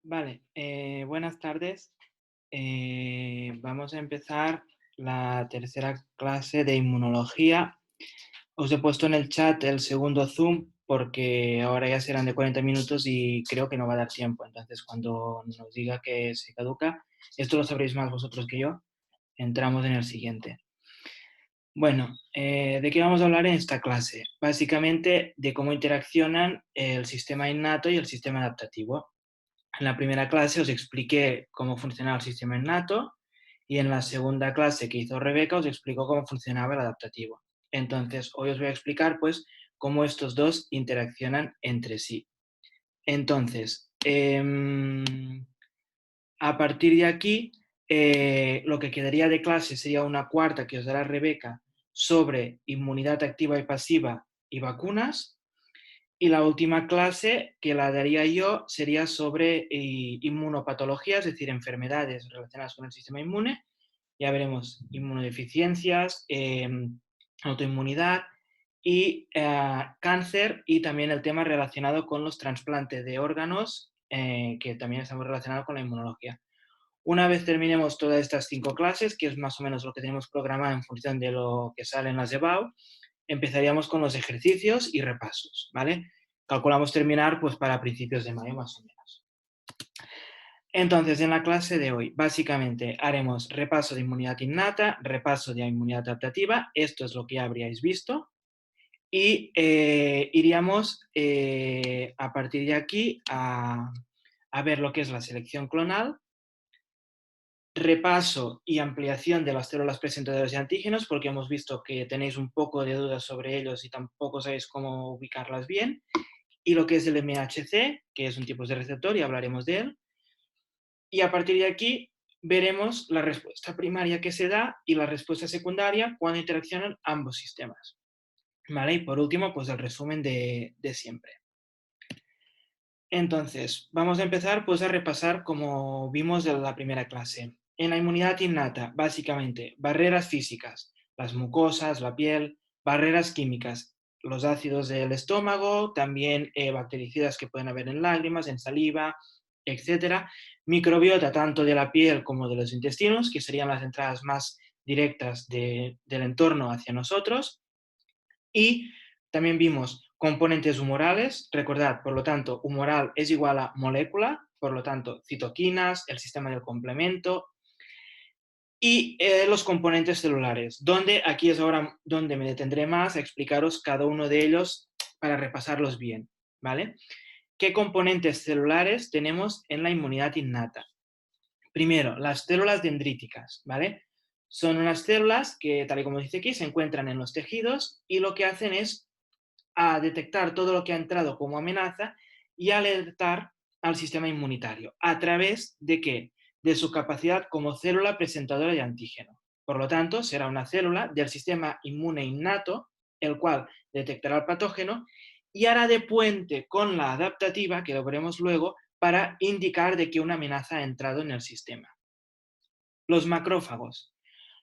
Vale, buenas tardes. Vamos a empezar la tercera clase de inmunología. Os he puesto en el chat el segundo Zoom porque ahora ya serán de 40 minutos y creo que no va a dar tiempo. Entonces, cuando nos diga que se caduca, esto lo sabréis más vosotros que yo, entramos en el siguiente. Bueno, ¿de qué vamos a hablar en esta clase? Básicamente de cómo interaccionan el sistema innato y el sistema adaptativo. En la primera clase os expliqué cómo funcionaba el sistema innato y en la segunda clase que hizo Rebeca os explicó cómo funcionaba el adaptativo. Entonces, hoy os voy a explicar pues cómo estos dos interaccionan entre sí. Entonces, a partir de aquí, lo que quedaría de clase sería una cuarta que os dará Rebeca sobre inmunidad activa y pasiva y vacunas. Y la última clase que la daría yo sería sobre inmunopatología, es decir, enfermedades relacionadas con el sistema inmune. Ya veremos inmunodeficiencias, autoinmunidad y cáncer, y también el tema relacionado con los trasplantes de órganos, que también estamos relacionados con la inmunología. Una vez terminemos todas estas 5 clases, que es más o menos lo que tenemos programado en función de lo que sale en las de BAU, empezaríamos con los ejercicios y repasos, ¿vale? Calculamos terminar pues para principios de mayo más o menos. Entonces, en la clase de hoy, básicamente haremos repaso de inmunidad innata, repaso de inmunidad adaptativa, esto es lo que ya habríais visto, y iríamos a partir de aquí a ver lo que es la selección clonal, repaso y ampliación de las células presentadoras de antígenos, porque hemos visto que tenéis un poco de dudas sobre ellos y tampoco sabéis cómo ubicarlas bien, y lo que es el MHC, que es un tipo de receptor y hablaremos de él. Y a partir de aquí veremos la respuesta primaria que se da y la respuesta secundaria cuando interaccionan ambos sistemas. ¿Vale? Y por último, pues el resumen de siempre. Entonces, vamos a empezar pues a repasar como vimos en la primera clase. En la inmunidad innata, básicamente, barreras físicas, las mucosas, la piel, barreras químicas, los ácidos del estómago, también bactericidas que pueden haber en lágrimas, en saliva, etcétera. Microbiota tanto de la piel como de los intestinos, que serían las entradas más directas del entorno hacia nosotros. Y también vimos componentes humorales, recordad, por lo tanto, humoral es igual a molécula, por lo tanto, citoquinas, el sistema del complemento, y los componentes celulares, donde aquí es ahora donde me detendré más a explicaros cada uno de ellos para repasarlos bien, ¿vale? ¿Qué componentes celulares tenemos en la inmunidad innata? Primero, las células dendríticas, ¿vale? Son unas células que, tal y como dice aquí, se encuentran en los tejidos y lo que hacen es a detectar todo lo que ha entrado como amenaza y alertar al sistema inmunitario. ¿A través de qué? De su capacidad como célula presentadora de antígeno. Por lo tanto, será una célula del sistema inmune innato, el cual detectará el patógeno y hará de puente con la adaptativa, que lo veremos luego, para indicar de que una amenaza ha entrado en el sistema. Los macrófagos.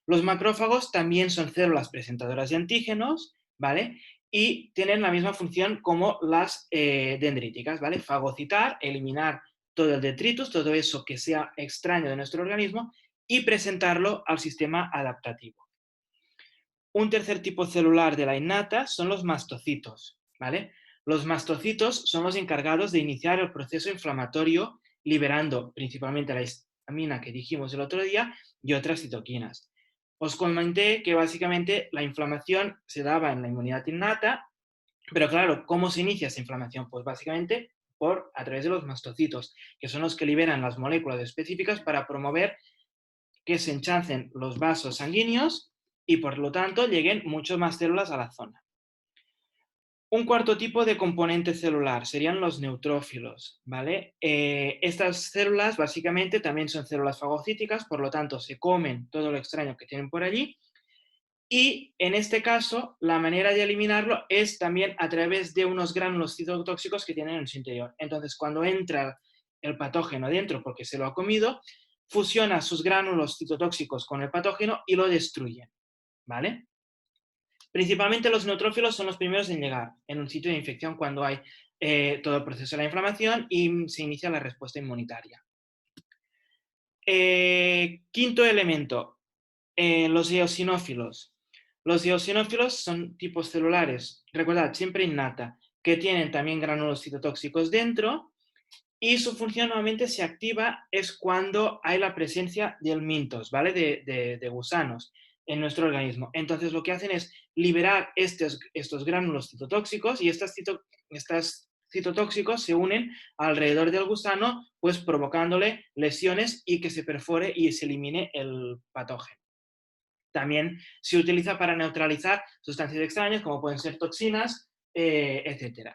Los macrófagos también son células presentadoras de antígenos, ¿vale? Y tienen la misma función como las dendríticas, ¿vale? Fagocitar, eliminar todo el detritus, todo eso que sea extraño de nuestro organismo, y presentarlo al sistema adaptativo. Un tercer tipo celular de la innata son los mastocitos, ¿vale? Los mastocitos son los encargados de iniciar el proceso inflamatorio, liberando principalmente la histamina que dijimos el otro día y otras citoquinas. Os comenté que básicamente la inflamación se daba en la inmunidad innata, pero claro, ¿cómo se inicia esa inflamación? Pues básicamente a través de los mastocitos, que son los que liberan las moléculas específicas para promover que se enchancen los vasos sanguíneos y por lo tanto lleguen muchas más células a la zona. Un cuarto tipo de componente celular serían los neutrófilos, ¿vale? Estas células básicamente también son células fagocíticas, por lo tanto se comen todo lo extraño que tienen por allí y en este caso la manera de eliminarlo es también a través de unos gránulos citotóxicos que tienen en su interior. Entonces cuando entra el patógeno dentro porque se lo ha comido, fusiona sus gránulos citotóxicos con el patógeno y lo destruyen, ¿vale? Principalmente los neutrófilos son los primeros en llegar en un sitio de infección cuando hay todo el proceso de la inflamación y se inicia la respuesta inmunitaria. Quinto elemento, los eosinófilos. Los eosinófilos son tipos celulares, recordad, siempre innata, que tienen también granulos citotóxicos dentro y su función nuevamente se activa es cuando hay la presencia de helmintos, ¿vale? De gusanos en nuestro organismo. Entonces lo que hacen es liberar estos gránulos citotóxicos y estas citotóxicos se unen alrededor del gusano, pues provocándole lesiones y que se perfore y se elimine el patógeno. También se utiliza para neutralizar sustancias extrañas como pueden ser toxinas, etc.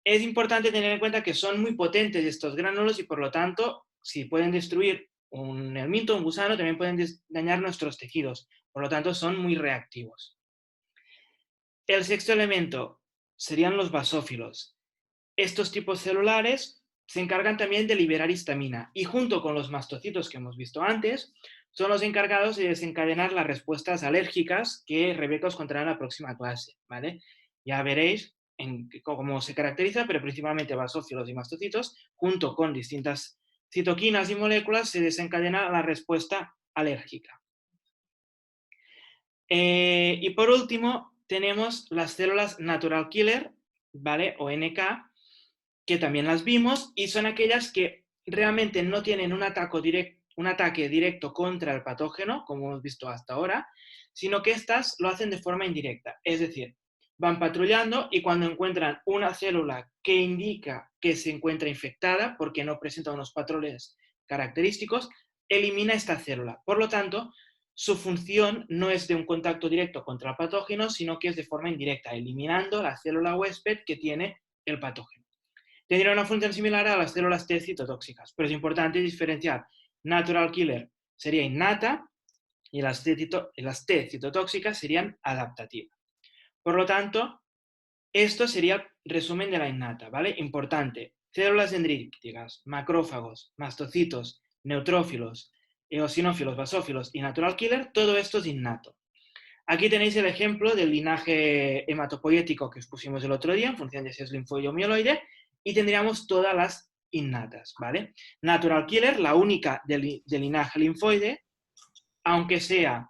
Es importante tener en cuenta que son muy potentes estos gránulos y por lo tanto, si pueden destruir un helminto, un gusano, también pueden dañar nuestros tejidos. Por lo tanto, son muy reactivos. El sexto elemento serían los basófilos. Estos tipos celulares se encargan también de liberar histamina y junto con los mastocitos que hemos visto antes, son los encargados de desencadenar las respuestas alérgicas que Rebeca os contará en la próxima clase, ¿vale? Ya veréis cómo se caracteriza, pero principalmente basófilos y mastocitos, junto con distintas citoquinas y moléculas, se desencadena la respuesta alérgica. Y por último, tenemos las células natural killer, ¿vale? O NK, que también las vimos, y son aquellas que realmente no tienen un ataque directo contra el patógeno, como hemos visto hasta ahora, sino que estas lo hacen de forma indirecta. Es decir, van patrullando y cuando encuentran una célula que indica que se encuentra infectada, porque no presenta unos patrones característicos, elimina esta célula. Por lo tanto, su función no es de un contacto directo contra el patógeno, sino que es de forma indirecta, eliminando la célula huésped que tiene el patógeno. Tendría una función similar a las células T citotóxicas, pero es importante diferenciar. Natural killer sería innata y las T citotóxicas serían adaptativas. Por lo tanto, esto sería el resumen de la innata, ¿vale? Importante. Células dendríticas, macrófagos, mastocitos, neutrófilos, eosinófilos, basófilos y natural killer, todo esto es innato. Aquí tenéis el ejemplo del linaje hematopoiético que os pusimos el otro día, en función de si es linfoide o mieloide, y tendríamos todas las innatas, ¿vale? Natural killer, la única del linaje linfoide, aunque sea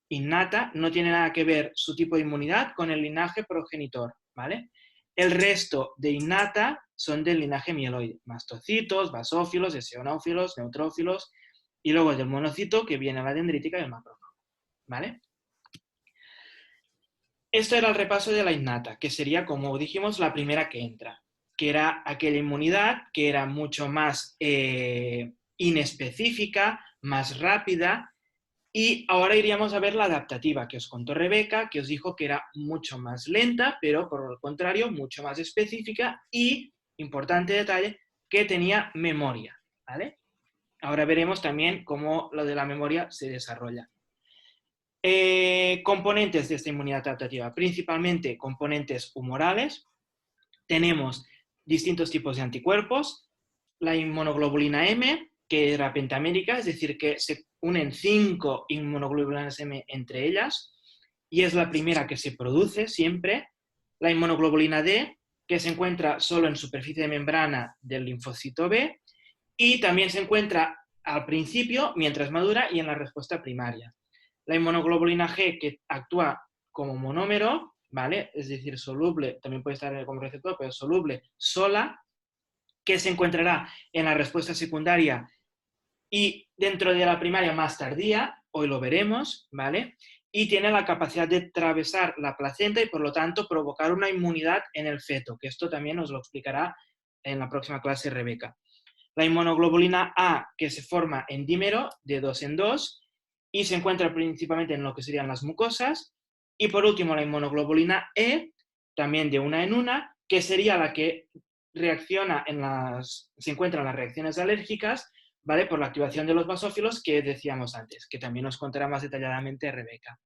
innata, no tiene nada que ver su tipo de inmunidad con el linaje progenitor, ¿vale? El resto de innata son del linaje mieloide, mastocitos, basófilos, eosinófilos, neutrófilos, y luego del monocito que viene la dendrítica y el macrófago, ¿vale? Esto era el repaso de la innata, que sería, como dijimos, la primera que entra, que era aquella inmunidad que era mucho más inespecífica, más rápida, y ahora iríamos a ver la adaptativa, que os contó Rebeca, que os dijo que era mucho más lenta, pero por el contrario, mucho más específica y, importante detalle, que tenía memoria, ¿vale? Ahora veremos también cómo lo de la memoria se desarrolla. Componentes de esta inmunidad adaptativa, principalmente componentes humorales. Tenemos distintos tipos de anticuerpos, la inmunoglobulina M, que era pentamérica, es decir, que se unen 5 inmunoglobulinas M entre ellas, y es la primera que se produce siempre. La inmunoglobulina D, que se encuentra solo en superficie de membrana del linfocito B, y también se encuentra al principio, mientras madura, y en la respuesta primaria. La inmunoglobulina G, que actúa como monómero, ¿vale? Es decir, soluble, también puede estar como receptor, pero soluble sola, que se encontrará en la respuesta secundaria y dentro de la primaria más tardía, hoy lo veremos, ¿vale? Y tiene la capacidad de atravesar la placenta y por lo tanto provocar una inmunidad en el feto, que esto también nos lo explicará en la próxima clase Rebeca. La inmunoglobulina A, que se forma en dímero de 2 en 2 y se encuentra principalmente en lo que serían las mucosas. Y por último, la inmunoglobulina E, también de una en una, que sería la que se encuentra en las reacciones alérgicas, ¿vale? Por la activación de los basófilos que decíamos antes, que también nos contará más detalladamente Rebeca.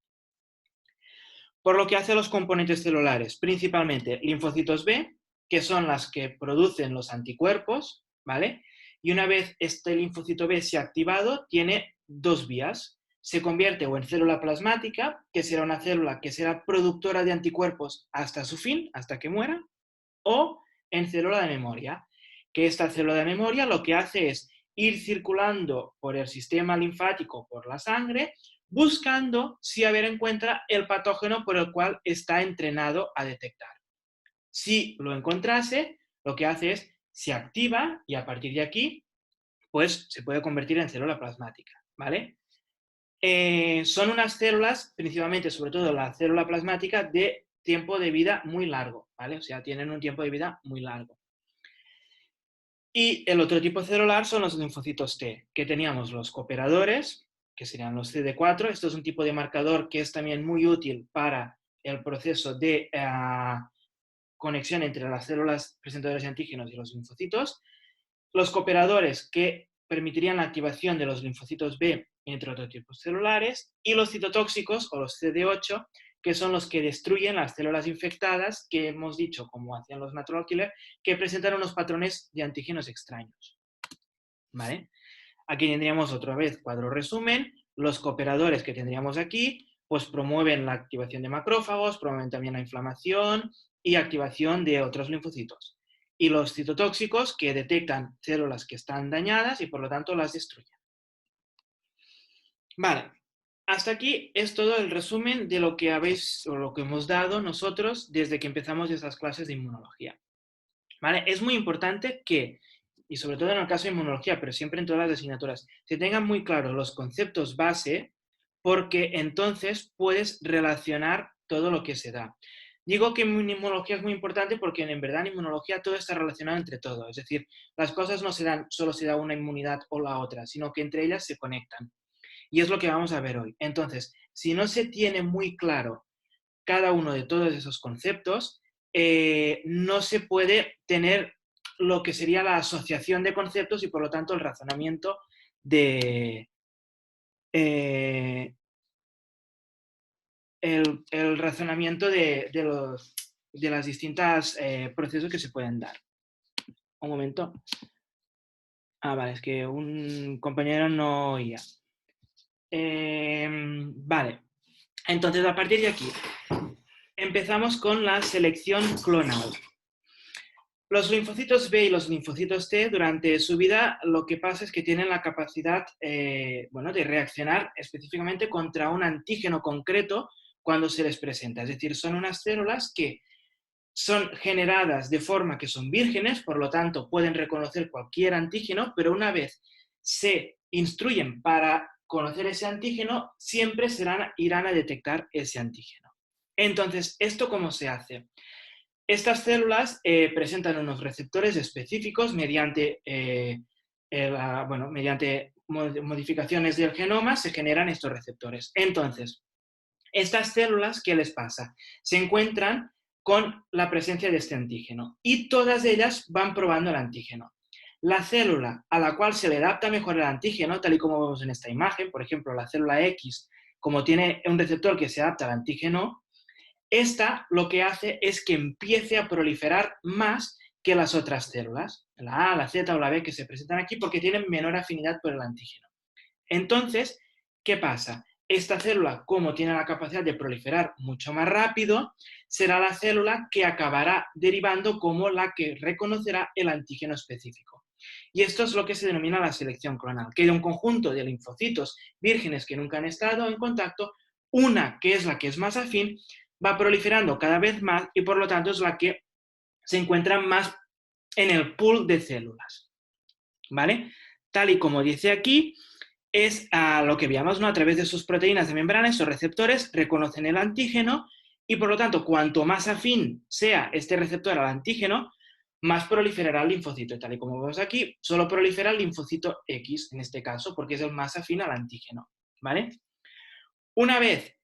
Por lo que hace a los componentes celulares, principalmente linfocitos B, que son las que producen los anticuerpos, ¿vale? Y una vez este linfocito B se ha activado, tiene dos vías. Se convierte o en célula plasmática, que será una célula que será productora de anticuerpos hasta su fin, hasta que muera, o en célula de memoria, que esta célula de memoria lo que hace es ir circulando por el sistema linfático, por la sangre, buscando si a ver encuentra el patógeno por el cual está entrenado a detectar. Si lo encontrase, lo que hace es se activa y a partir de aquí, pues se puede convertir en célula plasmática, ¿vale? Son unas células, principalmente, sobre todo la célula plasmática, de tiempo de vida muy largo, ¿vale? O sea, tienen un tiempo de vida muy largo. Y el otro tipo celular son los linfocitos T, que teníamos los cooperadores, que serían los CD4. Esto es un tipo de marcador que es también muy útil para el proceso de conexión entre las células presentadoras de antígenos y los linfocitos. Los cooperadores, que permitirían la activación de los linfocitos B, entre otros tipos celulares, y los citotóxicos, o los CD8, que son los que destruyen las células infectadas, que hemos dicho, como hacían los natural killer, que presentan unos patrones de antígenos extraños. ¿Vale? Aquí tendríamos otra vez cuadro resumen. Los cooperadores que tendríamos aquí, pues promueven la activación de macrófagos, promueven también la inflamación y activación de otros linfocitos. Y los citotóxicos, que detectan células que están dañadas y por lo tanto las destruyen. Vale, hasta aquí es todo el resumen de lo que habéis o lo que hemos dado nosotros desde que empezamos estas clases de inmunología. ¿Vale? Es muy importante que, y sobre todo en el caso de inmunología, pero siempre en todas las asignaturas, se tengan muy claros los conceptos base, porque entonces puedes relacionar todo lo que se da. Digo que en inmunología es muy importante porque en verdad en inmunología todo está relacionado entre todo. Es decir, las cosas no se dan, solo se da una inmunidad o la otra, sino que entre ellas se conectan. Y es lo que vamos a ver hoy. Entonces, si no se tiene muy claro cada uno de todos esos conceptos, no se puede tener lo que sería la asociación de conceptos y por lo tanto el razonamiento de, el razonamiento de las distintas procesos que se pueden dar. Un momento. Vale, es que un compañero no oía. Vale, entonces a partir de aquí empezamos con la selección clonal. Los linfocitos B y los linfocitos T durante su vida lo que pasa es que tienen la capacidad de reaccionar específicamente contra un antígeno concreto cuando se les presenta. Es decir, son unas células que son generadas de forma que son vírgenes, por lo tanto pueden reconocer cualquier antígeno, pero una vez se instruyen para conocer ese antígeno, siempre irán a detectar ese antígeno. Entonces, ¿esto cómo se hace? Estas células presentan unos receptores específicos mediante, mediante modificaciones del genoma se generan estos receptores. Entonces, estas células, ¿qué les pasa? Se encuentran con la presencia de este antígeno y todas ellas van probando el antígeno. La célula a la cual se le adapta mejor el antígeno, tal y como vemos en esta imagen, por ejemplo, la célula X, como tiene un receptor que se adapta al antígeno, esta lo que hace es que empiece a proliferar más que las otras células, la A, la Z o la B que se presentan aquí, porque tienen menor afinidad por el antígeno. Entonces, ¿qué pasa? Esta célula, como tiene la capacidad de proliferar mucho más rápido, será la célula que acabará derivando como la que reconocerá el antígeno específico. Y esto es lo que se denomina la selección clonal, que de un conjunto de linfocitos vírgenes que nunca han estado en contacto, una que es la que es más afín, va proliferando cada vez más y por lo tanto es la que se encuentra más en el pool de células. ¿Vale? Tal y como dice aquí, es lo que veíamos, ¿no? A través de sus proteínas de membrana, esos receptores reconocen el antígeno y por lo tanto, cuanto más afín sea este receptor al antígeno, más proliferará el linfocito. Tal y como vemos aquí, solo prolifera el linfocito X en este caso, porque es el más afín al antígeno. ¿Vale? Una vez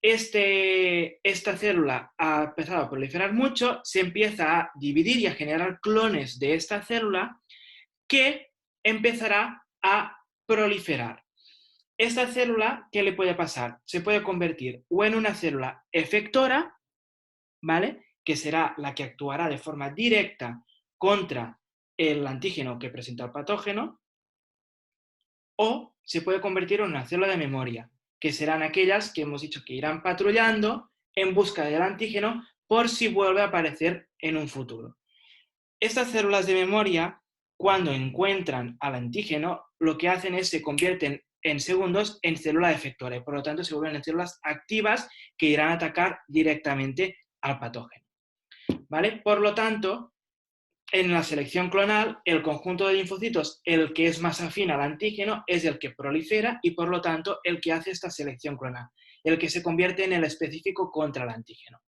esta célula ha empezado a proliferar mucho, se empieza a dividir y a generar clones de esta célula que empezará a proliferar. Esta célula, ¿qué le puede pasar? Se puede convertir o en una célula efectora, ¿vale? Que será la que actuará de forma directa contra el antígeno que presenta el patógeno, o se puede convertir en una célula de memoria, que serán aquellas que hemos dicho que irán patrullando en busca del antígeno por si vuelve a aparecer en un futuro. Estas células de memoria, cuando encuentran al antígeno, lo que hacen es se convierten en segundos en célula efectora y por lo tanto se vuelven en células activas que irán a atacar directamente al patógeno. ¿Vale? Por lo tanto, en la selección clonal, el conjunto de linfocitos, el que es más afín al antígeno, es el que prolifera y por lo tanto el que hace esta selección clonal, el que se convierte en el específico contra el antígeno.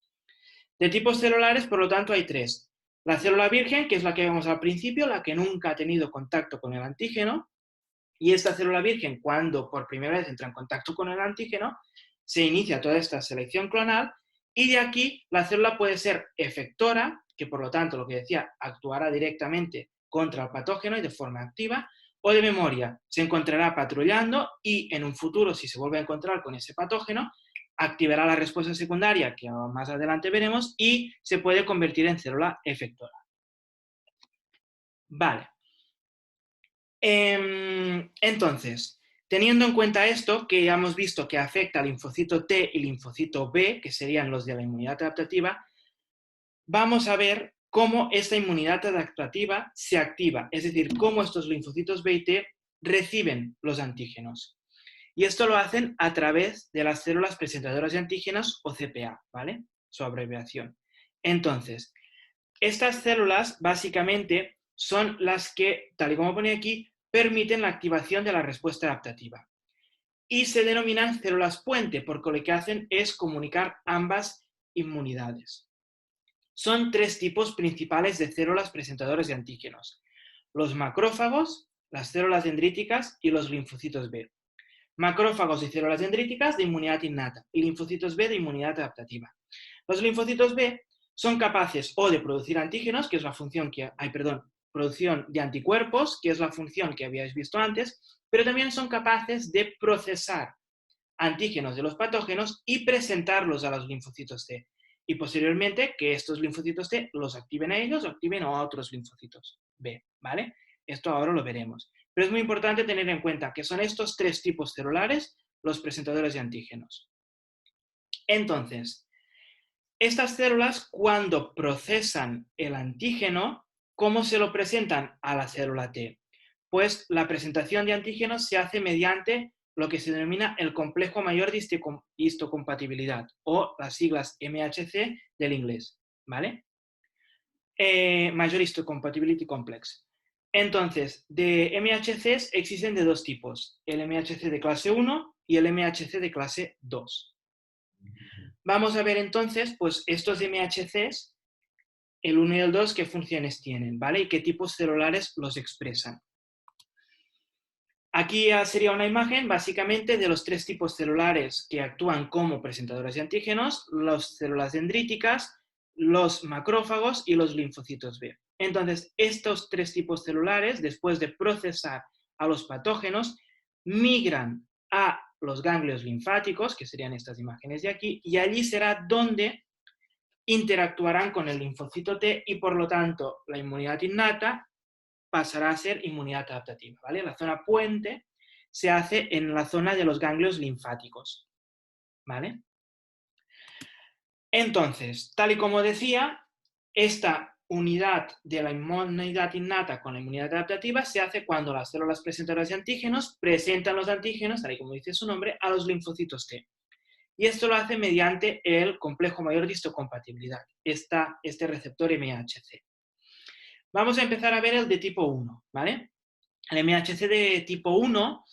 De tipos celulares, por lo tanto, hay tres. La célula virgen, que es la que vemos al principio, la que nunca ha tenido contacto con el antígeno, y esta célula virgen, cuando por primera vez entra en contacto con el antígeno, se inicia toda esta selección clonal y de aquí la célula puede ser efectora, que por lo tanto, lo que decía, actuará directamente contra el patógeno y de forma activa, o de memoria, se encontrará patrullando y en un futuro, si se vuelve a encontrar con ese patógeno, activará la respuesta secundaria, que más adelante veremos, y se puede convertir en célula efectora. Vale. Entonces, teniendo en cuenta esto, que ya hemos visto que afecta al linfocito T y linfocito B, que serían los de la inmunidad adaptativa, vamos a ver cómo esta inmunidad adaptativa se activa, es decir, cómo estos linfocitos B y T reciben los antígenos. Y esto lo hacen a través de las células presentadoras de antígenos o CPA, ¿vale? Su abreviación. Entonces, estas células básicamente son las que, tal y como pone aquí, permiten la activación de la respuesta adaptativa. Y se denominan células puente, porque lo que hacen es comunicar ambas inmunidades. Son tres tipos principales de células presentadoras de antígenos: los macrófagos, las células dendríticas y los linfocitos B. Macrófagos y células dendríticas de inmunidad innata y linfocitos B de inmunidad adaptativa. Los linfocitos B son capaces o de producir antígenos, que es la función que, producción de anticuerpos, que es la función que habíais visto antes, pero también son capaces de procesar antígenos de los patógenos y presentarlos a los linfocitos T. Y posteriormente que estos linfocitos T los activen a ellos o activen a otros linfocitos B, ¿vale? Esto ahora lo veremos. Pero es muy importante tener en cuenta que son estos tres tipos celulares los presentadores de antígenos. Entonces, estas células, cuando procesan el antígeno, ¿cómo se lo presentan a la célula T? Pues la presentación de antígenos se hace mediante lo que se denomina el complejo mayor de histocompatibilidad, o las siglas MHC del inglés, ¿vale? Major Histocompatibility Complex. Entonces, de MHCs existen de dos tipos, el MHC de clase 1 y el MHC de clase 2. Vamos a ver entonces, pues estos MHCs, el 1 y el 2, qué funciones tienen, ¿vale? Y qué tipos celulares los expresan. Aquí sería una imagen básicamente de los tres tipos celulares que actúan como presentadores de antígenos: las células dendríticas, los macrófagos y los linfocitos B. Entonces, estos tres tipos celulares, después de procesar a los patógenos, migran a los ganglios linfáticos, que serían estas imágenes de aquí, y allí será donde interactuarán con el linfocito T y, por lo tanto, la inmunidad innata pasará a ser inmunidad adaptativa, ¿vale? La zona puente se hace en la zona de los ganglios linfáticos, ¿vale? Entonces, tal y como decía, esta unidad de la inmunidad innata con la inmunidad adaptativa se hace cuando las células presentadoras de antígenos presentan los antígenos, tal y como dice su nombre, a los linfocitos T. Y esto lo hace mediante el complejo mayor de histocompatibilidad, este receptor MHC. Vamos a empezar a ver el de tipo 1, ¿vale? El MHC de tipo 1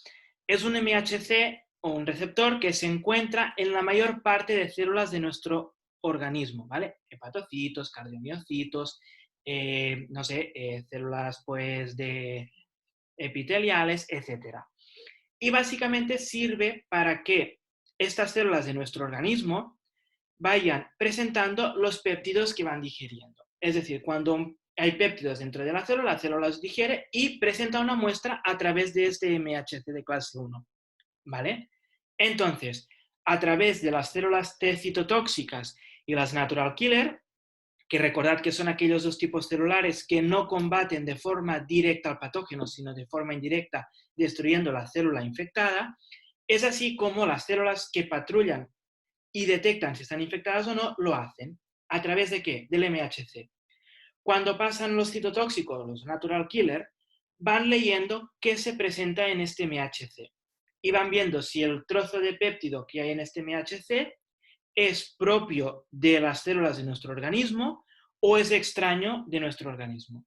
es un MHC o un receptor que se encuentra en la mayor parte de células de nuestro organismo, ¿vale? Hepatocitos, cardiomiocitos, células pues de epiteliales, etc. Y básicamente sirve para que estas células de nuestro organismo vayan presentando los péptidos que van digiriendo. Es decir, cuando hay péptidos dentro de la célula los digiere y presenta una muestra a través de este MHC de clase 1, ¿vale? Entonces, a través de las células T citotóxicas y las natural killer, que recordad que son aquellos dos tipos celulares que no combaten de forma directa al patógeno, sino de forma indirecta, destruyendo la célula infectada, es así como las células que patrullan y detectan si están infectadas o no, lo hacen. ¿A través de qué? Del MHC. Cuando pasan los citotóxicos, los natural killer, van leyendo qué se presenta en este MHC y van viendo si el trozo de péptido que hay en este MHC es propio de las células de nuestro organismo o es extraño de nuestro organismo.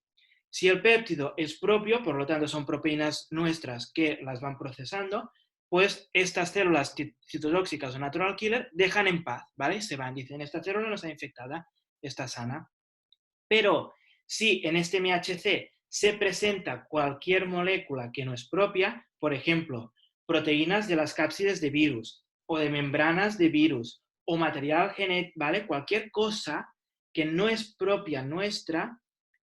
Si el péptido es propio, por lo tanto son proteínas nuestras que las van procesando, pues estas células citotóxicas o natural killer dejan en paz, ¿vale? Se van, dicen, esta célula no está infectada, está sana. Pero si en este MHC se presenta cualquier molécula que no es propia, por ejemplo, proteínas de las cápsides de virus o de membranas de virus o material genético, ¿vale? Cualquier cosa que no es propia nuestra,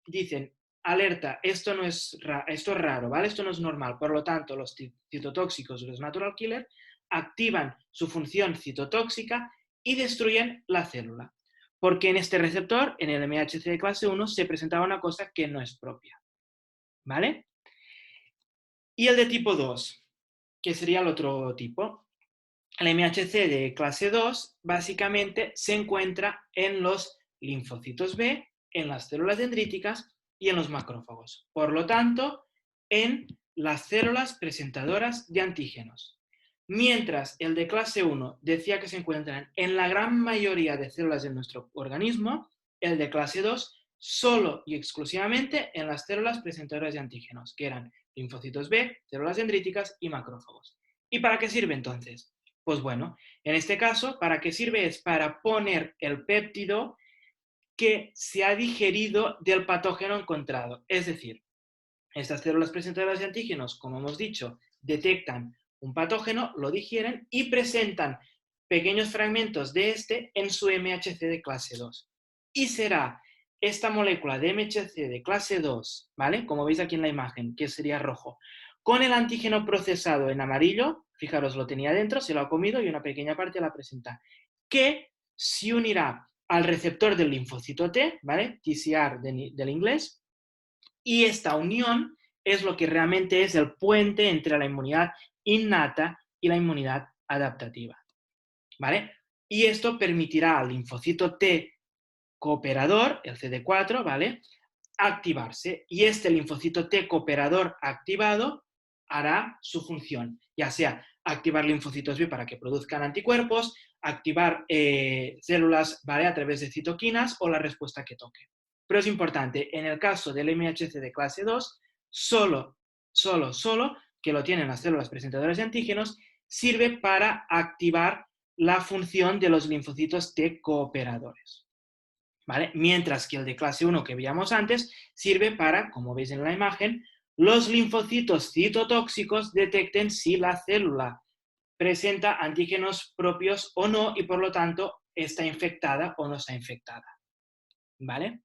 dicen, alerta, esto es raro, ¿vale? Esto no es normal. Por lo tanto, los citotóxicos, los natural killer, activan su función citotóxica y destruyen la célula. Porque en este receptor, en el MHC de clase 1, se presentaba una cosa que no es propia. ¿Vale? Y el de tipo 2, que sería el otro tipo. El MHC de clase 2 básicamente se encuentra en los linfocitos B, en las células dendríticas y en los macrófagos. Por lo tanto, en las células presentadoras de antígenos. Mientras el de clase 1 decía que se encuentran en la gran mayoría de células de nuestro organismo, el de clase 2 solo y exclusivamente en las células presentadoras de antígenos, que eran linfocitos B, células dendríticas y macrófagos. ¿Y para qué sirve entonces? Pues bueno, en este caso, ¿para qué sirve? Es para poner el péptido que se ha digerido del patógeno encontrado. Es decir, estas células presentadoras de antígenos, como hemos dicho, detectan un patógeno, lo digieren y presentan pequeños fragmentos de este en su MHC de clase 2. Y será esta molécula de MHC de clase 2, ¿vale? Como veis aquí en la imagen, que sería rojo, con el antígeno procesado en amarillo, fijaros, lo tenía dentro, se lo ha comido y una pequeña parte la presenta, que se unirá al receptor del linfocito T, ¿vale? TCR del inglés, y esta unión es lo que realmente es el puente entre la inmunidad innata y la inmunidad adaptativa, ¿vale? Y esto permitirá al linfocito T cooperador, el CD4, ¿vale?, activarse, y este linfocito T cooperador activado hará su función, ya sea activar linfocitos B para que produzcan anticuerpos, activar células, ¿vale?, a través de citoquinas o la respuesta que toque. Pero es importante, en el caso del MHC de clase 2, solo que lo tienen las células presentadoras de antígenos, sirve para activar la función de los linfocitos T cooperadores, ¿vale? Mientras que el de clase 1 que veíamos antes sirve para, como veis en la imagen, los linfocitos citotóxicos detecten si la célula presenta antígenos propios o no y por lo tanto está infectada o no está infectada, ¿vale?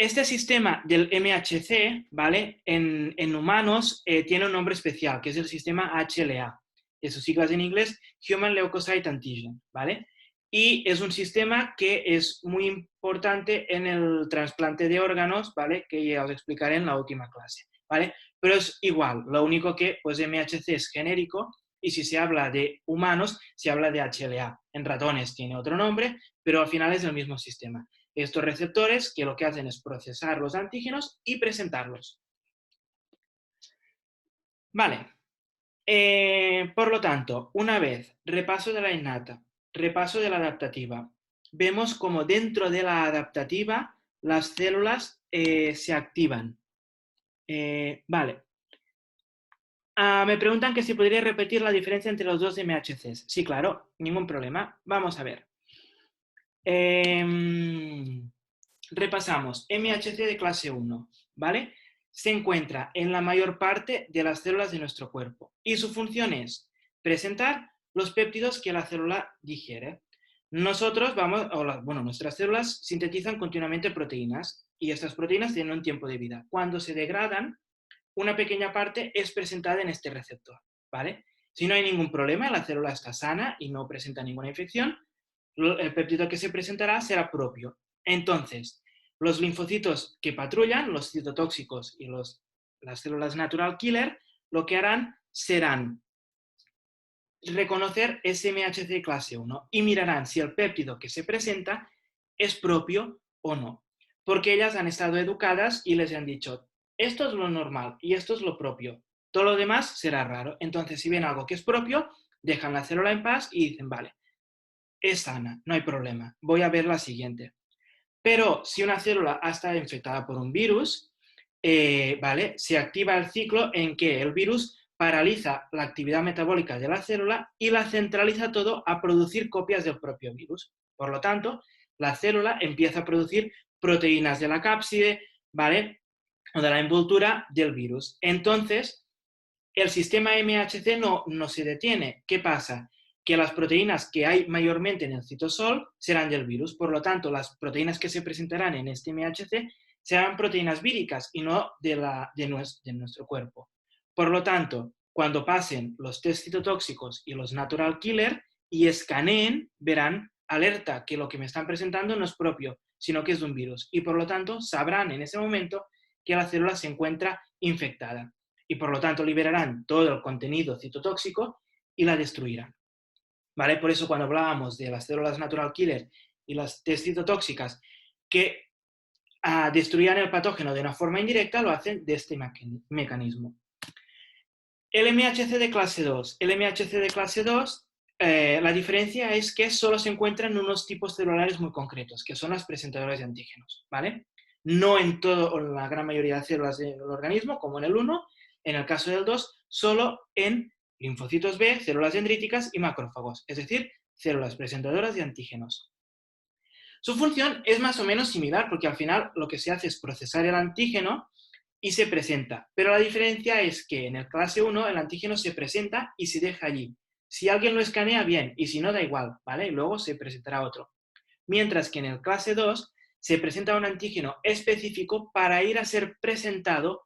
Este sistema del MHC, ¿vale?, en humanos tiene un nombre especial, que es el sistema HLA, de sus siglas en inglés, Human Leukocyte Antigen, ¿vale? Y es un sistema que es muy importante en el trasplante de órganos, ¿vale?, que ya os explicaré en la última clase, ¿vale? Pero es igual, lo único que, pues, MHC es genérico y si se habla de humanos, se habla de HLA. En ratones tiene otro nombre, pero al final es el mismo sistema. Estos receptores que lo que hacen es procesar los antígenos y presentarlos. Vale. Por lo tanto, una vez repaso de la innata, repaso de la adaptativa, vemos como dentro de la adaptativa las células se activan. Vale. Me preguntan que si podría repetir la diferencia entre los dos MHCs. Sí, claro, ningún problema. Vamos a ver. Repasamos. MHC de clase 1, ¿vale? Se encuentra en la mayor parte de las células de nuestro cuerpo y su función es presentar los péptidos que la célula digiere. Nosotros nuestras células sintetizan continuamente proteínas y estas proteínas tienen un tiempo de vida. Cuando se degradan, una pequeña parte es presentada en este receptor, ¿vale? Si no hay ningún problema, la célula está sana y no presenta ninguna infección, el péptido que se presentará será propio. Entonces, los linfocitos que patrullan, los citotóxicos y las células natural killer, lo que harán serán reconocer ese MHC clase 1 y mirarán si el péptido que se presenta es propio o no. porque ellas han estado educadas y les han dicho, esto es lo normal y esto es lo propio. Todo lo demás será raro. Entonces, si ven algo que es propio, dejan la célula en paz y dicen, vale, es sana, no hay problema, voy a ver la siguiente. Pero si una célula ha estado infectada por un virus, ¿vale? Se activa el ciclo en que el virus paraliza la actividad metabólica de la célula y la centraliza todo a producir copias del propio virus. Por lo tanto, la célula empieza a producir proteínas de la cápside, ¿vale? O de la envoltura del virus. Entonces, el sistema MHC no se detiene. ¿Qué pasa? Que las proteínas que hay mayormente en el citosol serán del virus. Por lo tanto, las proteínas que se presentarán en este MHC serán proteínas víricas y no de nuestro cuerpo. Por lo tanto, cuando pasen los test citotóxicos y los natural killer y escaneen, verán alerta que lo que me están presentando no es propio, sino que es de un virus. Y por lo tanto, sabrán en ese momento que la célula se encuentra infectada y por lo tanto liberarán todo el contenido citotóxico y la destruirán. ¿Vale? Por eso cuando hablábamos de las células natural killer y las test citotóxicas que destruían el patógeno de una forma indirecta, lo hacen de este mecanismo. El MHC de clase 2. El MHC de clase 2, la diferencia es que solo se encuentran en unos tipos celulares muy concretos, que son las presentadoras de antígenos, ¿vale? No en la gran mayoría de células del organismo, como en el 1, en el caso del 2, solo en linfocitos B, células dendríticas y macrófagos, es decir, células presentadoras de antígenos. Su función es más o menos similar porque al final lo que se hace es procesar el antígeno y se presenta. Pero la diferencia es que en el clase 1 el antígeno se presenta y se deja allí. Si alguien lo escanea, bien, y si no, da igual, ¿vale? Y luego se presentará otro. Mientras que en el clase 2 se presenta un antígeno específico para ir a ser presentado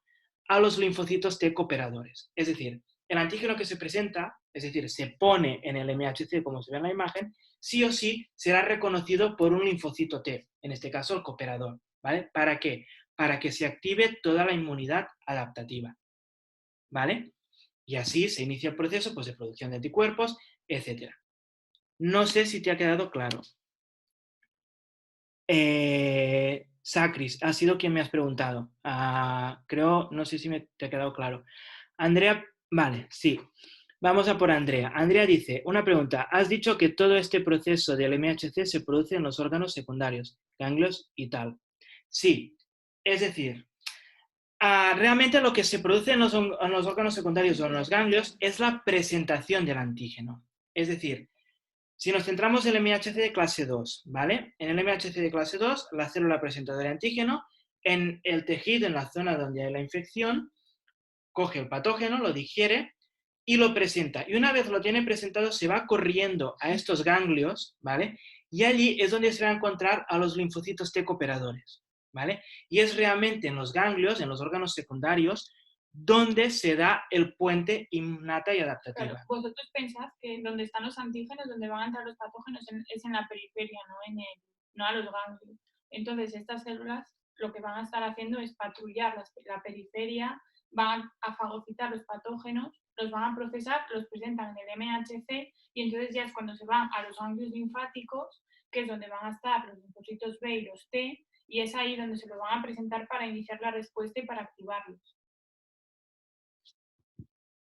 a los linfocitos T cooperadores. Es decir, el antígeno que se presenta, es decir, se pone en el MHC como se ve en la imagen, sí o sí será reconocido por un linfocito T, en este caso el cooperador. ¿Vale? ¿Para qué? Para que se active toda la inmunidad adaptativa. ¿Vale? Y así se inicia el proceso pues, de producción de anticuerpos, etc. No sé si te ha quedado claro. Sacris, ha sido quien me has preguntado. Creo, no sé si te ha quedado claro. Andrea, vale, sí. Vamos a por Andrea. Andrea dice, una pregunta. Has dicho que todo este proceso del MHC se produce en los órganos secundarios, ganglios y tal. Sí, es decir, realmente lo que se produce en los órganos secundarios o en los ganglios es la presentación del antígeno. Es decir, si nos centramos en el MHC de clase 2, ¿vale? En el MHC de clase 2, la célula presentadora de antígeno, en el tejido, en la zona donde hay la infección, coge el patógeno, lo digiere y lo presenta. Y una vez lo tiene presentado, se va corriendo a estos ganglios, ¿vale? Y allí es donde se va a encontrar a los linfocitos T cooperadores, ¿vale? Y es realmente en los ganglios, en los órganos secundarios, donde se da el puente innata y adaptativa. Claro, vosotros pensáis que donde están los antígenos, donde van a entrar los patógenos, es en la periferia, no a los ganglios. Entonces, estas células lo que van a estar haciendo es patrullar la periferia, van a fagocitar los patógenos, los van a procesar, los presentan en el MHC y entonces ya es cuando se van a los ganglios linfáticos, que es donde van a estar los linfocitos B y los T, y es ahí donde se lo van a presentar para iniciar la respuesta y para activarlos.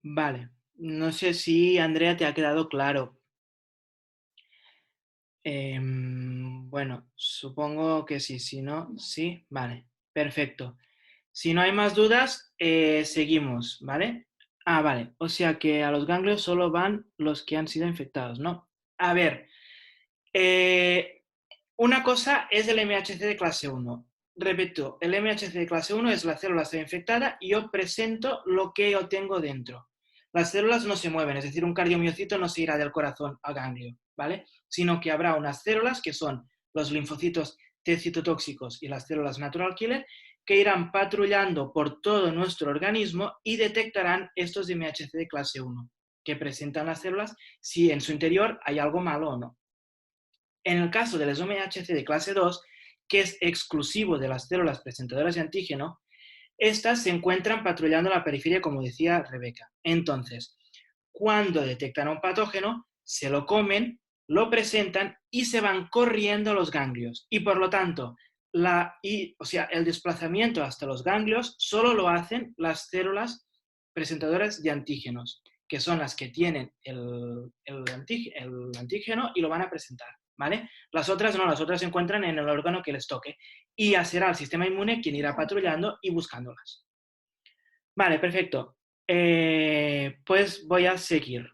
Vale, no sé si Andrea te ha quedado claro. Bueno, supongo que sí, si no, sí, vale, perfecto. Si no hay más dudas, seguimos, ¿vale? Vale, o sea que a los ganglios solo van los que han sido infectados, ¿no? A ver, una cosa es el MHC de clase 1. Repito, el MHC de clase 1 es la célula está infectada y yo presento lo que yo tengo dentro. Las células no se mueven, es decir, un cardiomiocito no se irá del corazón al ganglio, ¿vale? Sino que habrá unas células que son los linfocitos T citotóxicos y las células natural killer que irán patrullando por todo nuestro organismo y detectarán estos MHC de clase 1 que presentan las células si en su interior hay algo malo o no. En el caso del MHC de clase 2, que es exclusivo de las células presentadoras de antígeno, estas se encuentran patrullando la periferia, como decía Rebeca. Entonces, cuando detectan un patógeno, se lo comen, lo presentan y se van corriendo a los ganglios. Y por lo tanto, o sea, el desplazamiento hasta los ganglios solo lo hacen las células presentadoras de antígenos, que son las que tienen el antígeno y lo van a presentar, ¿vale? Las otras no, las otras se encuentran en el órgano que les toque y ya será el sistema inmune quien irá patrullando y buscándolas. Vale, perfecto. Pues voy a seguir.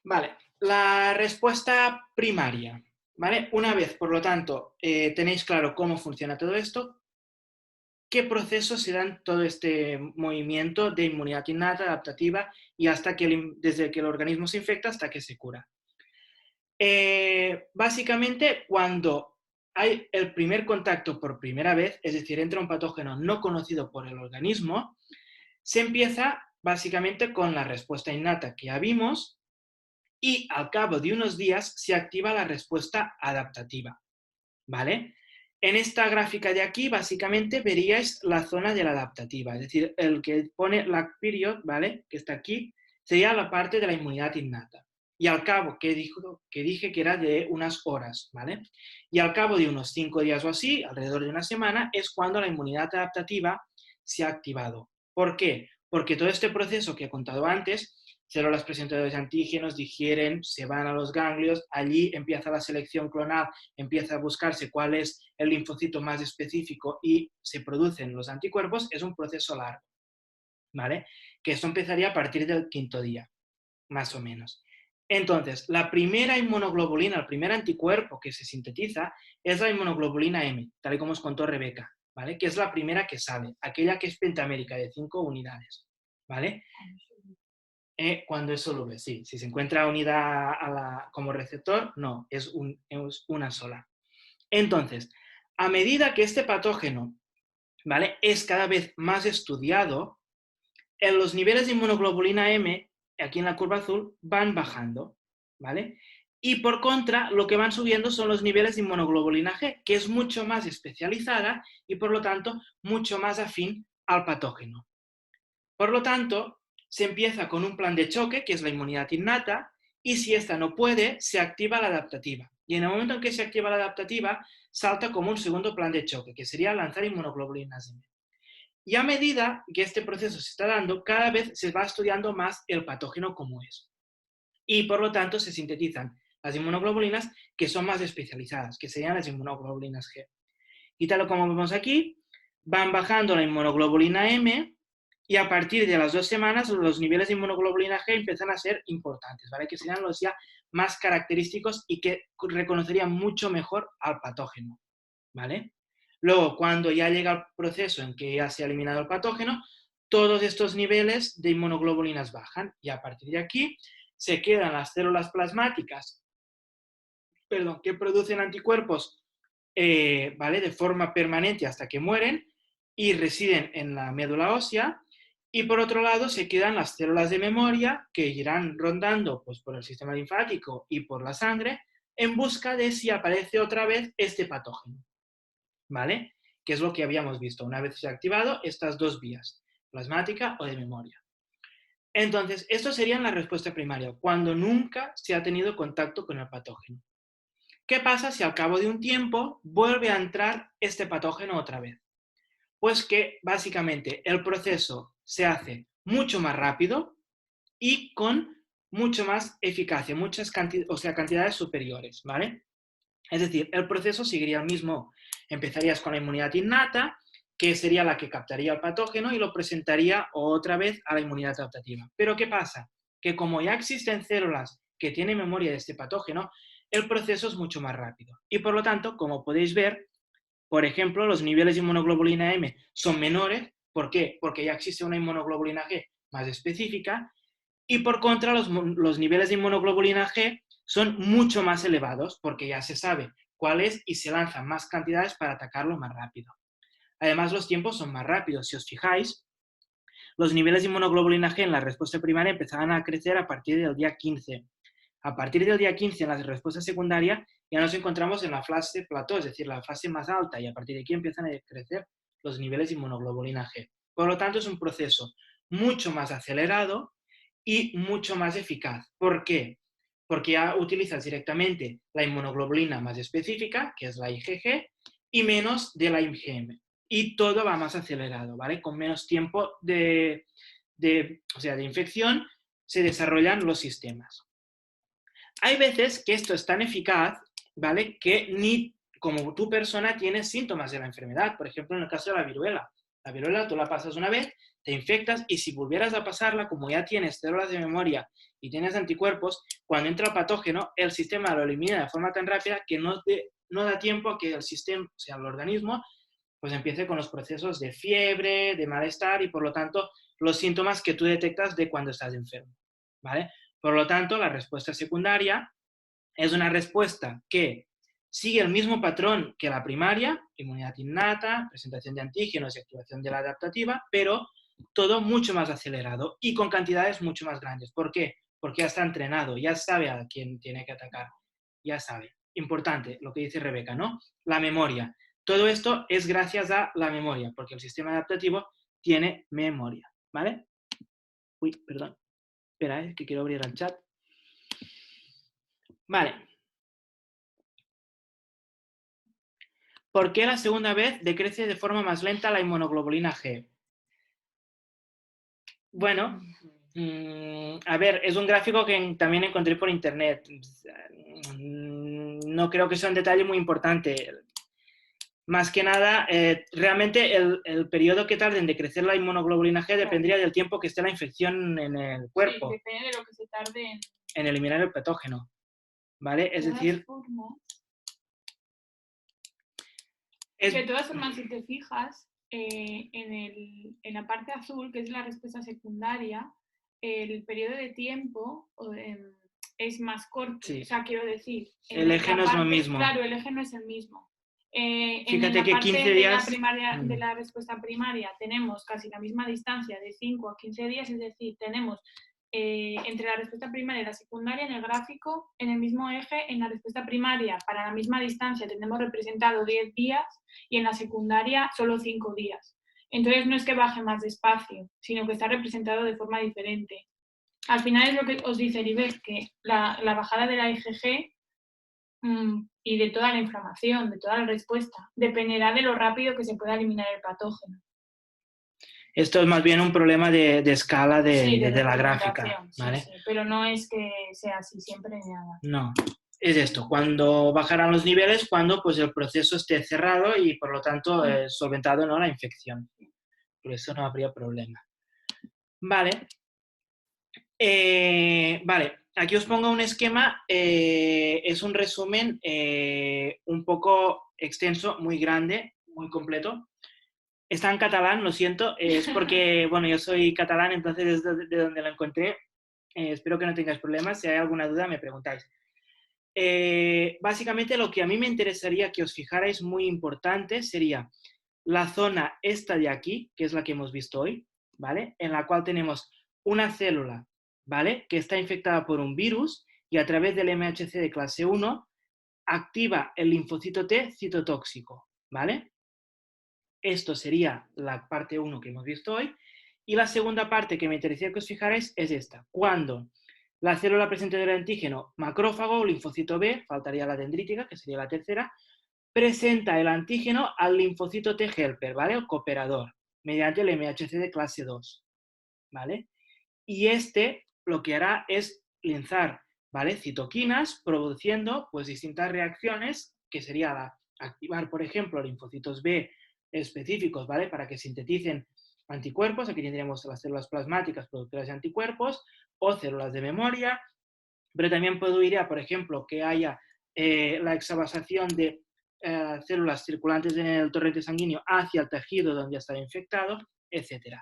Vale, la respuesta primaria, ¿vale? Una vez, por lo tanto, tenéis claro cómo funciona todo esto, qué procesos se dan todo este movimiento de inmunidad innata, adaptativa, y hasta que desde que el organismo se infecta hasta que se cura. Básicamente, cuando hay el primer contacto por primera vez, es decir, entra un patógeno no conocido por el organismo, se empieza básicamente con la respuesta innata que ya vimos, y al cabo de unos días se activa la respuesta adaptativa, ¿vale? En esta gráfica de aquí, básicamente, veríais la zona de la adaptativa, es decir, el que pone lag period, ¿vale? Que está aquí, sería la parte de la inmunidad innata. Y al cabo, que dije que era de unas horas, ¿vale? Y al cabo de unos 5 días o así, alrededor de una semana, es cuando la inmunidad adaptativa se ha activado. ¿Por qué? Porque todo este proceso que he contado antes, células presentadoras de antígenos digieren, se van a los ganglios, allí empieza la selección clonal, empieza a buscarse cuál es el linfocito más específico y se producen los anticuerpos, es un proceso largo, ¿vale? Que esto empezaría a partir del 5.º día, más o menos. Entonces, la primera inmunoglobulina, el primer anticuerpo que se sintetiza es la inmunoglobulina M, tal y como os contó Rebeca, ¿vale? Que es la primera que sale, aquella que es pentamérica de 5 unidades, ¿vale? Cuando es soluble, sí. Si se encuentra unida como receptor, no, es una sola. Entonces, a medida que este patógeno, ¿vale?, es cada vez más estudiado, los niveles de inmunoglobulina M, aquí en la curva azul, van bajando, ¿vale? Y por contra, lo que van subiendo son los niveles de inmunoglobulina G, que es mucho más especializada y por lo tanto mucho más afín al patógeno. Por lo tanto, se empieza con un plan de choque, que es la inmunidad innata, y si esta no puede, se activa la adaptativa. Y en el momento en que se activa la adaptativa, salta como un segundo plan de choque, que sería lanzar inmunoglobulinas M. Y a medida que este proceso se está dando, cada vez se va estudiando más el patógeno como es. Y por lo tanto se sintetizan las inmunoglobulinas que son más especializadas, que serían las inmunoglobulinas G. Y tal como vemos aquí, van bajando la inmunoglobulina M y a partir de las 2 semanas los niveles de inmunoglobulina G empiezan a ser importantes, ¿vale? Que serían los ya más característicos y que reconocerían mucho mejor al patógeno, ¿vale? Luego, cuando ya llega el proceso en que ya se ha eliminado el patógeno, todos estos niveles de inmunoglobulinas bajan y a partir de aquí se quedan las células plasmáticas, que producen anticuerpos, ¿vale?, de forma permanente hasta que mueren y residen en la médula ósea. Y por otro lado se quedan las células de memoria que irán rondando pues, por el sistema linfático y por la sangre en busca de si aparece otra vez este patógeno, ¿vale? Que es lo que habíamos visto una vez se ha activado estas dos vías, plasmática o de memoria. Entonces, esto sería la respuesta primaria, cuando nunca se ha tenido contacto con el patógeno. ¿Qué pasa si al cabo de un tiempo vuelve a entrar este patógeno otra vez? Pues que básicamente el proceso se hace mucho más rápido y con mucho más eficacia, cantidades superiores, ¿vale? Es decir, el proceso seguiría el mismo. Empezarías con la inmunidad innata, que sería la que captaría el patógeno y lo presentaría otra vez a la inmunidad adaptativa. Pero ¿qué pasa? Que como ya existen células que tienen memoria de este patógeno, el proceso es mucho más rápido. Y por lo tanto, como podéis ver, por ejemplo, los niveles de inmunoglobulina M son menores. ¿Por qué? Porque ya existe una inmunoglobulina G más específica y por contra los niveles de inmunoglobulina G son mucho más elevados porque ya se sabe cuál es y se lanzan más cantidades para atacarlo más rápido. Además, los tiempos son más rápidos. Si os fijáis, los niveles de inmunoglobulina G en la respuesta primaria empezaban a crecer a partir del día 15. A partir del día 15, en la respuesta secundaria, ya nos encontramos en la fase plató, es decir, la fase más alta, y a partir de aquí empiezan a crecer los niveles de inmunoglobulina G. Por lo tanto, es un proceso mucho más acelerado y mucho más eficaz. ¿Por qué? porque ya utilizas directamente la inmunoglobulina más específica, que es la IgG, y menos de la IgM. Y todo va más acelerado, ¿vale? Con menos tiempo de infección se desarrollan los sistemas. Hay veces que esto es tan eficaz, ¿vale? Que ni como tu persona tienes síntomas de la enfermedad. Por ejemplo, en el caso de la viruela. La viruela tú la pasas una vez, te infectas y si volvieras a pasarla, como ya tienes células de memoria y tienes anticuerpos, cuando entra el patógeno, el sistema lo elimina de forma tan rápida que no da tiempo a que el sistema, o sea, el organismo, pues empiece con los procesos de fiebre, de malestar y por lo tanto los síntomas que tú detectas de cuando estás enfermo, ¿vale? Por lo tanto, la respuesta secundaria es una respuesta que sigue el mismo patrón que la primaria, inmunidad innata, presentación de antígenos y activación de la adaptativa, pero todo mucho más acelerado y con cantidades mucho más grandes. ¿Por qué? Porque ya está entrenado, ya sabe a quién tiene que atacar, ya sabe. Importante, lo que dice Rebeca, ¿no? La memoria. Todo esto es gracias a la memoria, porque el sistema adaptativo tiene memoria, ¿vale? Uy, perdón. Espera, que quiero abrir el chat. Vale. ¿Por qué la segunda vez decrece de forma más lenta la inmunoglobulina G? Bueno, a ver, es un gráfico que también encontré por internet. No creo que sea un detalle muy importante. Más que nada, realmente el periodo que tarde en decrecer la inmunoglobulina G dependería del tiempo que esté la infección en el cuerpo. Sí, depende de lo que se tarde en eliminar el patógeno, ¿vale? Es decir... De todas formas, si te fijas, en la parte azul, que es la respuesta secundaria, el periodo de tiempo es más corto. Sí. O sea, quiero decir... El eje no es lo mismo. Claro, el eje no es el mismo. Fíjate que 15 días... de la respuesta primaria tenemos casi la misma distancia de 5 a 15 días, es decir, tenemos entre la respuesta primaria y la secundaria en el gráfico, en el mismo eje, en la respuesta primaria para la misma distancia tenemos representado 10 días y en la secundaria solo 5 días. Entonces no es que baje más despacio, sino que está representado de forma diferente. Al final es lo que os dice Iber, que la bajada de la IgG y de toda la inflamación, de toda la respuesta, dependerá de lo rápido que se pueda eliminar el patógeno. Esto es más bien un problema de escala de la gráfica, ¿vale? Sí, pero no es que sea así siempre ni nada. No, es esto, cuando bajarán los niveles, cuando pues, el proceso esté cerrado y por lo tanto solventado, ¿no?, la infección. Por eso no habría problema. Vale. Vale, aquí os pongo un esquema, es un resumen un poco extenso, muy grande, muy completo. Está en catalán, lo siento, es porque, bueno, yo soy catalán, entonces es de donde lo encontré. Espero que no tengáis problemas, si hay alguna duda me preguntáis. Básicamente lo que a mí me interesaría que os fijarais muy importante sería la zona esta de aquí, que es la que hemos visto hoy, ¿vale? En la cual tenemos una célula, ¿vale?, que está infectada por un virus y a través del MHC de clase 1 activa el linfocito T citotóxico, ¿vale? Esto sería la parte 1 que hemos visto hoy. Y la segunda parte que me interesaría que os fijarais es esta. Cuando la célula presentadora del antígeno macrófago o linfocito B, faltaría la dendrítica, que sería la tercera, presenta el antígeno al linfocito T helper, ¿vale? El cooperador, mediante el MHC de clase 2, ¿vale? Y este lo que hará es lanzar, ¿vale?, citoquinas, produciendo pues distintas reacciones, que sería activar, por ejemplo, linfocitos B específicos, ¿vale?, para que sinteticen anticuerpos. Aquí tendríamos las células plasmáticas productoras de anticuerpos o células de memoria, pero también puedo ir a, por ejemplo, que haya la exavasación de células circulantes en el torrente sanguíneo hacia el tejido donde ha estado infectado, etc.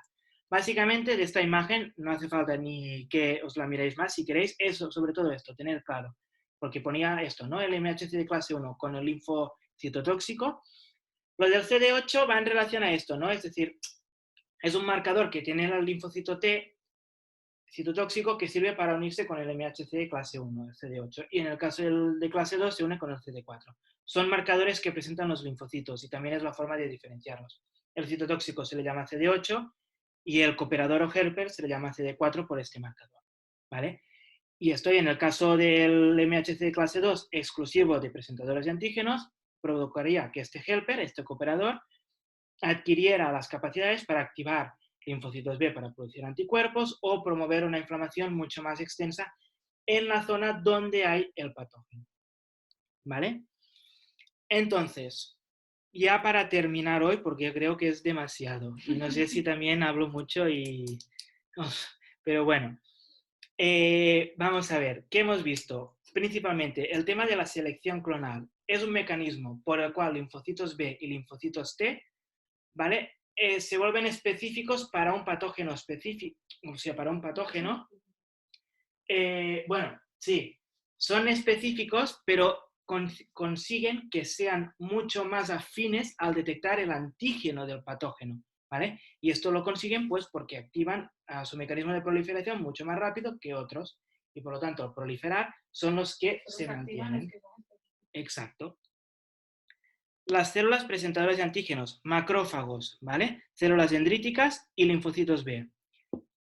Básicamente, de esta imagen no hace falta ni que os la miréis más, si queréis, eso, sobre todo esto, tener claro, porque ponía esto, ¿no?, el MHC de clase 1 con el linfocito tóxico. Lo del CD8 va en relación a esto, ¿no? Es decir, es un marcador que tiene el linfocito T citotóxico que sirve para unirse con el MHC de clase 1, el CD8, y en el caso de clase 2 se une con el CD4. Son marcadores que presentan los linfocitos y también es la forma de diferenciarlos. El citotóxico se le llama CD8 y el cooperador o helper se le llama CD4 por este marcador, ¿vale? y estoy en el caso del MHC de clase 2 exclusivo de presentadores de antígenos, provocaría que este helper, este cooperador, adquiriera las capacidades para activar linfocitos B para producir anticuerpos o promover una inflamación mucho más extensa en la zona donde hay el patógeno. ¿Vale? Entonces, ya para terminar hoy, porque yo creo que es demasiado, y no sé si también hablo mucho y... pero bueno, vamos a ver, ¿qué hemos visto? Principalmente, el tema de la selección clonal es un mecanismo por el cual linfocitos B y linfocitos T, ¿vale? Se vuelven específicos para un patógeno específico, o sea, para un patógeno. Bueno, sí, son específicos, pero consiguen que sean mucho más afines al detectar el antígeno del patógeno, ¿vale? Y esto lo consiguen pues porque activan a su mecanismo de proliferación mucho más rápido que otros y por lo tanto al proliferar son los que se mantienen. Exacto. Las células presentadoras de antígenos, macrófagos, ¿vale? Células dendríticas y linfocitos B.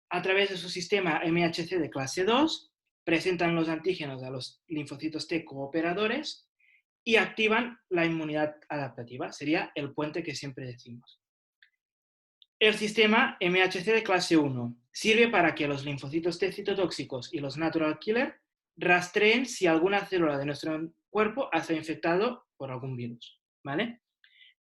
A través de su sistema MHC de clase 2, presentan los antígenos a los linfocitos T cooperadores y activan la inmunidad adaptativa. Sería el puente que siempre decimos. El sistema MHC de clase 1 sirve para que los linfocitos T citotóxicos y los natural killer rastreen si alguna célula de nuestro cuerpo ha sido infectado por algún virus, ¿vale?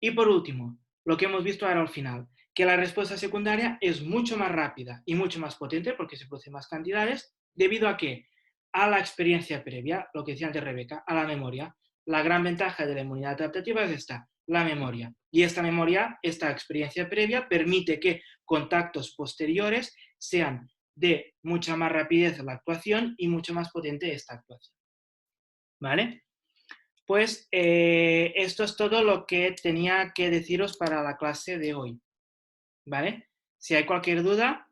Y por último, lo que hemos visto ahora al final, que la respuesta secundaria es mucho más rápida y mucho más potente porque se producen más cantidades, debido a que a la experiencia previa, lo que decía antes Rebeca, a la memoria. La gran ventaja de la inmunidad adaptativa es esta, la memoria. Y esta memoria, esta experiencia previa, permite que contactos posteriores sean de mucha más rapidez la actuación y mucho más potente esta actuación. ¿Vale? Pues esto es todo lo que tenía que deciros para la clase de hoy, ¿vale? Si hay cualquier duda,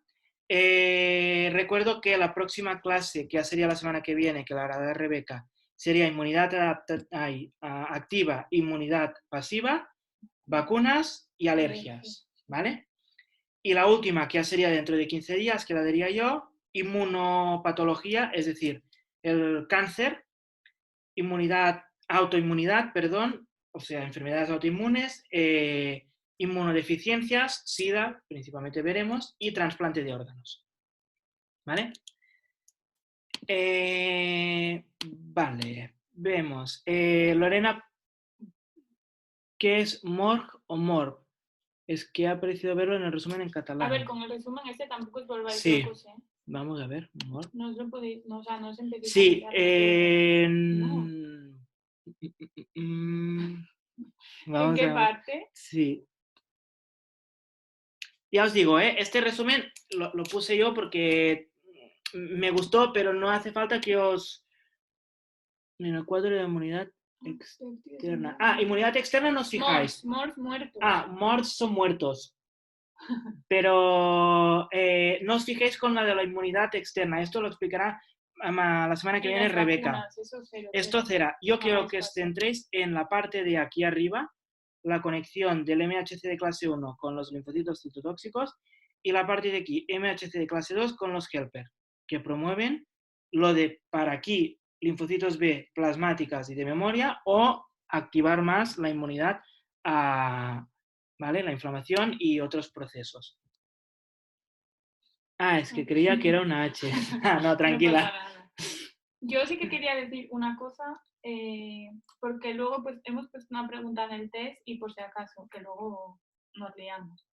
recuerdo que la próxima clase, que ya sería la semana que viene, que la hará Rebeca, sería inmunidad activa, inmunidad pasiva, vacunas y alergias, ¿vale? Y la última, que ya sería dentro de 15 días, que la diría yo, inmunopatología, es decir, el cáncer, autoinmunidad, perdón, o sea, enfermedades autoinmunes, inmunodeficiencias, SIDA, principalmente veremos, y trasplante de órganos. ¿Vale? Vale, vemos. Lorena, ¿qué es morg o morb? Es que ha parecido verlo en el resumen en catalán. A ver, con el resumen este tampoco os volváis sí. locos, ¿eh? Vamos a ver, morb. No os lo podéis, no, o sea, no os empecéis sí, a no. Vamos ¿En qué a ver. parte? Sí. Ya os digo, este resumen lo puse yo porque me gustó, pero no hace falta que os... En el cuadro de inmunidad externa. Inmunidad externa no os fijáis. Morts muertos. Morts son muertos. Pero no os fijéis con la de la inmunidad externa. Esto lo explicará la semana que viene Rebeca. Vacunas, eso cero, Esto será. Yo quiero que os centréis en la parte de aquí arriba, la conexión del MHC de clase 1 con los linfocitos citotóxicos y la parte de aquí, MHC de clase 2 con los helper, que promueven lo de para aquí linfocitos B plasmáticas y de memoria o activar más la inmunidad a, ¿vale? La inflamación y otros procesos. Es que creía que era una H. No, tranquila. No pasa nada. Yo sí que quería decir una cosa, porque luego pues hemos puesto una pregunta en el test y por si acaso, que luego nos liamos.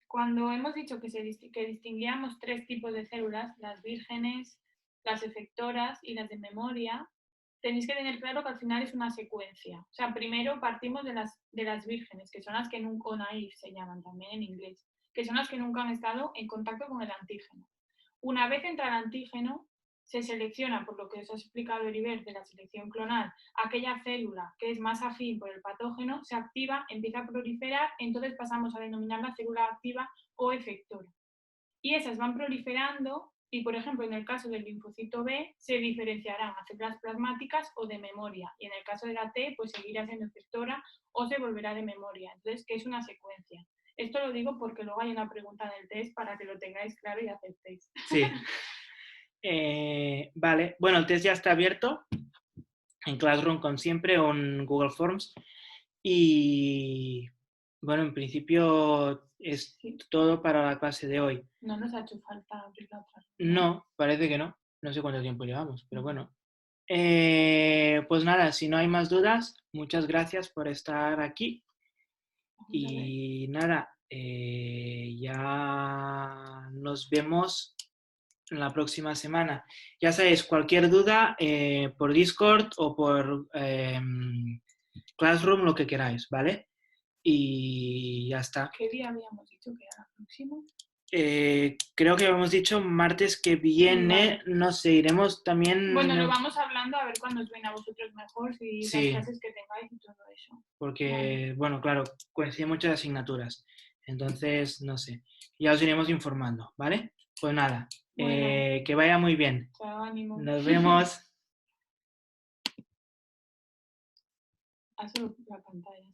Cuando hemos dicho que distinguíamos tres tipos de células, las vírgenes, las efectoras y las de memoria, tenéis que tener claro que al final es una secuencia. O sea, primero partimos de las vírgenes, que son las que nunca, o naive se llaman también en inglés, que son las que nunca han estado en contacto con el antígeno. Una vez entra el antígeno, se selecciona, por lo que os ha explicado Heriberto de la selección clonal, aquella célula que es más afín por el patógeno, se activa, empieza a proliferar, entonces pasamos a denominarla célula activa o efectora. Y esas van proliferando y, por ejemplo, en el caso del linfocito B, se diferenciarán a células plasmáticas o de memoria. Y en el caso de la T, pues seguirá siendo efectora o se volverá de memoria. Entonces, ¿qué es una secuencia? Esto lo digo porque luego hay una pregunta en el test para que lo tengáis claro y aceptéis. Sí. Vale, bueno, el test ya está abierto en Classroom con siempre o en Google Forms. Y bueno, en principio es Sí. todo para la clase de hoy. No nos ha hecho falta abrir la otra. No, parece que no. No sé cuánto tiempo llevamos, pero bueno. Pues nada, si no hay más dudas, muchas gracias por estar aquí. Vamos a ver. Y nada, ya nos vemos la próxima semana. Ya sabéis, cualquier duda por Discord o por Classroom, lo que queráis, ¿vale? Y ya está. ¿Qué día habíamos dicho que era el próximo? Creo que habíamos dicho martes que viene, Vale. no sé, iremos también... Bueno, lo vamos hablando a ver cuándo os viene a vosotros mejor, si las Sí, clases que tengáis y todo eso. porque, Vale. bueno, claro, coinciden muchas asignaturas. Entonces, no sé, ya os iremos informando, ¿vale? Pues nada, Bueno, que vaya muy bien. chao, ánimo. Nos vemos. Haz la pantalla.